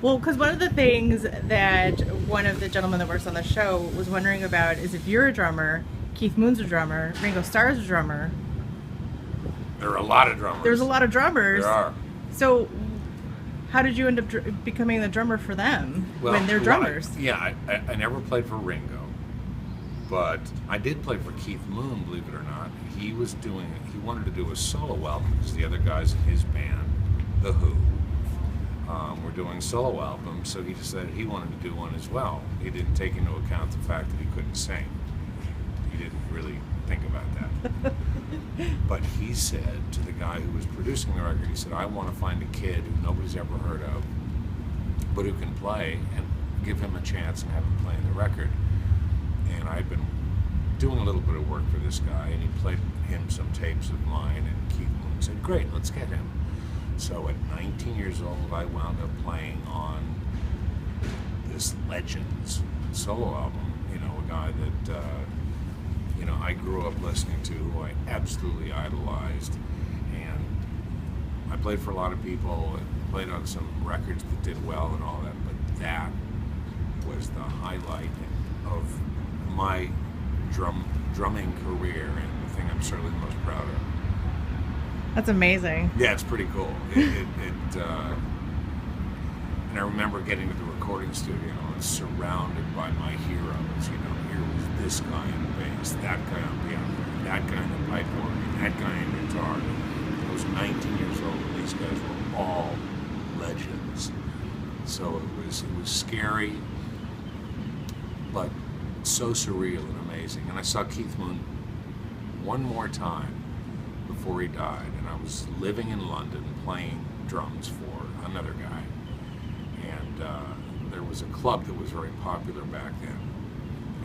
Well, because one of the things that one of the gentlemen that works on the show was wondering about is if you're a drummer, Keith Moon's a drummer, Ringo Starr's a drummer. There are a lot of drummers. There's a lot of drummers. There are. So, how did you end up becoming the drummer for them when they're drummers? I never played for Ringo, but I did play for Keith Moon, believe it or not. He wanted to do a solo album because the other guys in his band, The Who, were doing solo albums, so he decided he wanted to do one as well. He didn't take into account the fact that he couldn't sing. He didn't really think about that. But he said to the guy who was producing the record, he said, I want to find a kid who nobody's ever heard of, but who can play, and give him a chance and have him playing the record. And I'd been doing a little bit of work for this guy, and he played him some tapes of mine, and Keith Moon said, great, let's get him. So at 19 years old, I wound up playing on this Legends solo album, a guy that I grew up listening to, who I absolutely idolized. And I played for a lot of people and played on some records that did well and all that, but that was the highlight of my drumming career and the thing I'm certainly most proud of. That's amazing. Yeah, it's pretty cool. And I remember getting to the recording studio and surrounded by my heroes. Here was this guy on bass, that guy on piano, that guy on the pipe organ, that guy on guitar. I was 19 years old, and these guys were all legends. So it was scary, but so surreal and amazing. And I saw Keith Moon one more time before he died, and I was living in London playing drums for another guy. And there was a club that was very popular back then,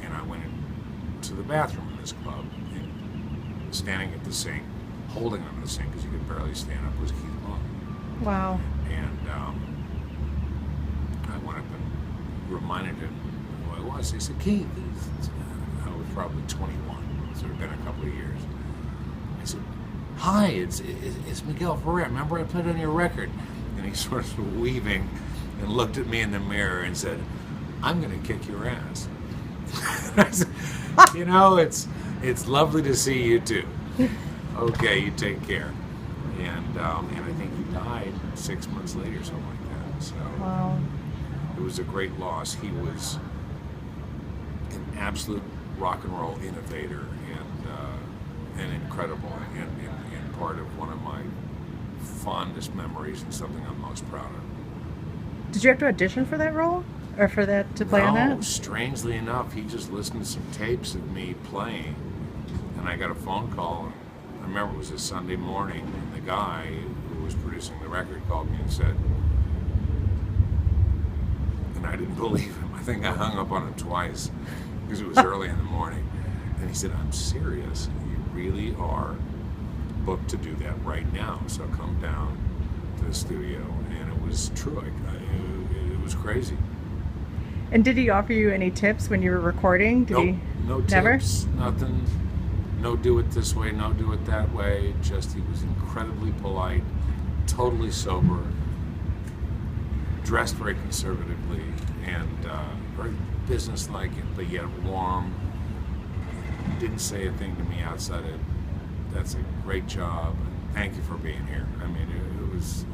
and I went into the bathroom in this club, and standing at the sink, holding onto the sink because he could barely stand up, was Keith Moon. Wow. And I went up and reminded him who I was. He said, Keith, I was probably 21, so it had been a couple of years. I said, hi, it's Miguel Ferrer. Remember I played on your record? And he sort of was weaving and looked at me in the mirror and said, I'm going to kick your ass. I said, it's lovely to see you too. Okay, you take care. And I think he died 6 months later, something like that. So wow. It was a great loss. He was an absolute rock and roll innovator and incredible, and part of one of my fondest memories and something I'm most proud of. Did you have to audition for that role? Or for that to play on that? No, strangely enough, he just listened to some tapes of me playing, and I got a phone call. I remember it was a Sunday morning, and the guy who was producing the record called me and said, and I didn't believe him. I think I hung up on him twice because it was early in the morning. And he said, I'm serious. You really are booked to do that right now. So come down to the studio. And it was true. It was crazy. And did he offer you any tips when you were recording? No Never? tips, nothing. No, do it this way, no, do it that way. Just, he was incredibly polite, totally sober, dressed very conservatively, and very businesslike, but yet warm. Didn't say a thing to me outside of, that's a great job, and thank you for being here. I mean, it was